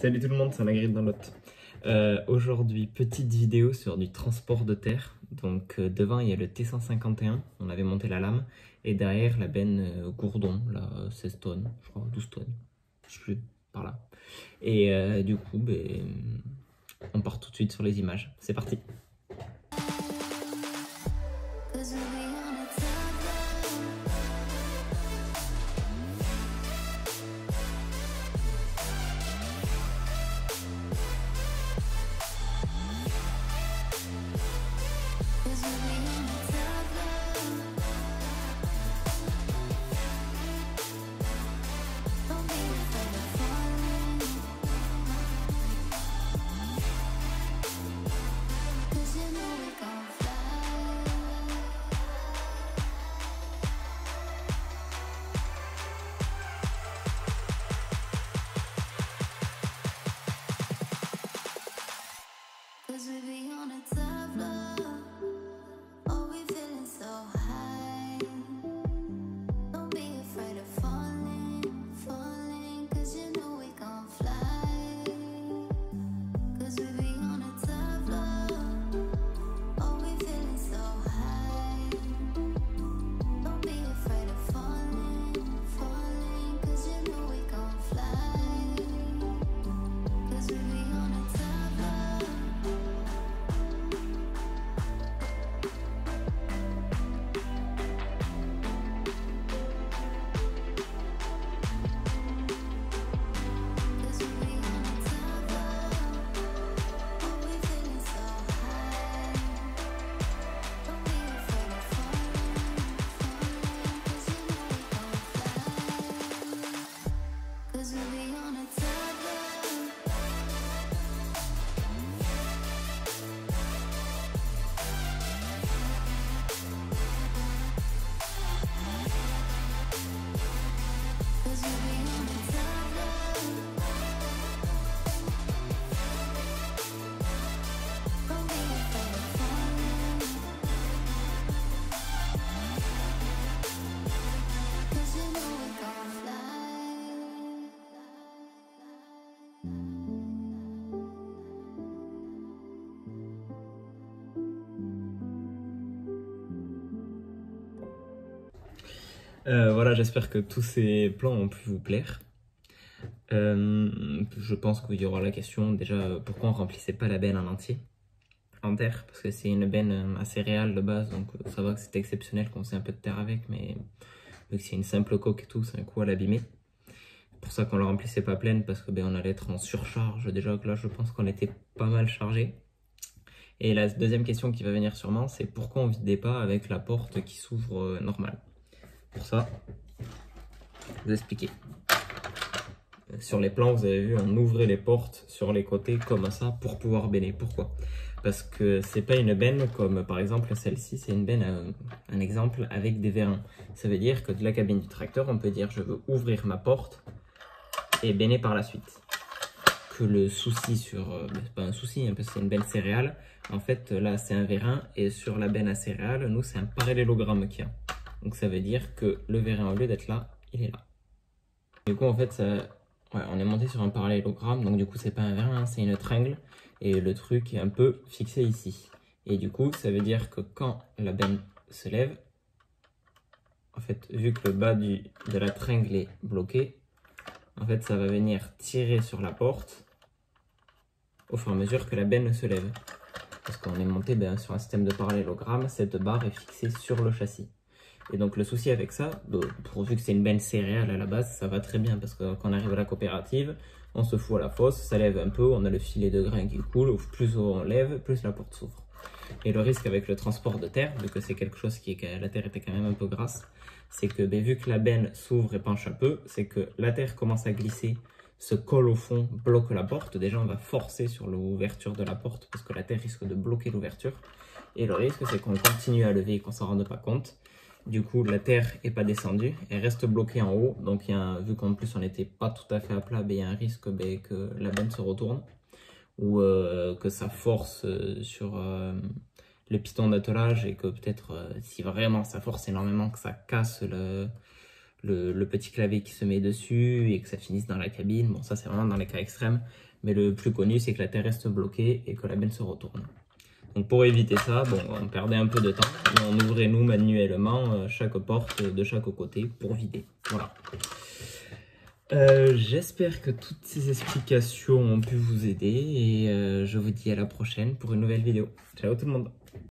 Salut tout le monde, c'est Magritte dans l'autre. Aujourd'hui, petite vidéo sur du transport de terre. Donc devant il y a le T151, on avait monté la lame, et derrière la benne Gourdon, là 16 tonnes, je crois 12 tonnes, je sais plus, par là. Et du coup, on part tout de suite sur les images. C'est parti. Voilà, j'espère que tous ces plans ont pu vous plaire. Je pense qu'il y aura la question déjà pourquoi on remplissait pas la benne en entier, en terre, parce que c'est une benne à céréales de base, donc ça va que c'est exceptionnel qu'on fasse un peu de terre avec, mais vu que c'est une simple coque et tout, c'est un coup à l'abîmer. C'est pour ça qu'on la remplissait pas pleine, parce que on allait être en surcharge. Déjà que là je pense qu'on était pas mal chargé. Et la deuxième question qui va venir sûrement, c'est pourquoi on vidait pas avec la porte qui s'ouvre normale. Pour ça, je vais vous expliquer. Sur les plans, vous avez vu, on ouvrait les portes sur les côtés comme ça pour pouvoir benner. Pourquoi? Parce que c'est pas une benne comme par exemple celle-ci, c'est une benne, un exemple, avec des vérins. Ça veut dire que de la cabine du tracteur, on peut dire je veux ouvrir ma porte et benner par la suite. Que le souci sur, c'est pas un souci, hein, parce que c'est une benne céréale. En fait, là c'est un vérin, et sur la benne à céréales, nous c'est un parallélogramme qu'il y a. Donc ça veut dire que le vérin, au lieu d'être là, il est là. Du coup en fait, ouais, on est monté sur un parallélogramme, donc du coup c'est pas un vérin, hein, c'est une tringle, et le truc est un peu fixé ici. Et du coup ça veut dire que quand la benne se lève, en fait vu que le bas de la tringle est bloqué, en fait ça va venir tirer sur la porte au fur et à mesure que la benne se lève. Parce qu'on est monté sur un système de parallélogramme, cette barre est fixée sur le châssis. Et donc le souci avec ça, vu que c'est une benne céréale à la base, ça va très bien parce que quand on arrive à la coopérative, on se fout à la fosse, ça lève un peu, on a le filet de grain qui coule, plus on lève, plus la porte s'ouvre. Et le risque avec le transport de terre, vu que c'est quelque chose la terre était quand même un peu grasse, c'est que vu que la benne s'ouvre et penche un peu, c'est que la terre commence à glisser, se colle au fond, bloque la porte. Déjà on va forcer sur l'ouverture de la porte parce que la terre risque de bloquer l'ouverture. Et le risque c'est qu'on continue à lever et qu'on s'en rende pas compte. Du coup, la terre n'est pas descendue, elle reste bloquée en haut. Donc, vu qu'en plus on n'était pas tout à fait à plat, il y a un risque que la benne se retourne ou que ça force sur le piston d'attelage et que peut-être si vraiment ça force énormément, que ça casse le petit clavier qui se met dessus et que ça finisse dans la cabine. Bon, ça c'est vraiment dans les cas extrêmes, mais le plus connu c'est que la terre reste bloquée et que la benne se retourne. Donc pour éviter ça, bon, on perdait un peu de temps, mais on ouvrait nous manuellement chaque porte de chaque côté pour vider. Voilà. J'espère que toutes ces explications ont pu vous aider et je vous dis à la prochaine pour une nouvelle vidéo. Ciao tout le monde!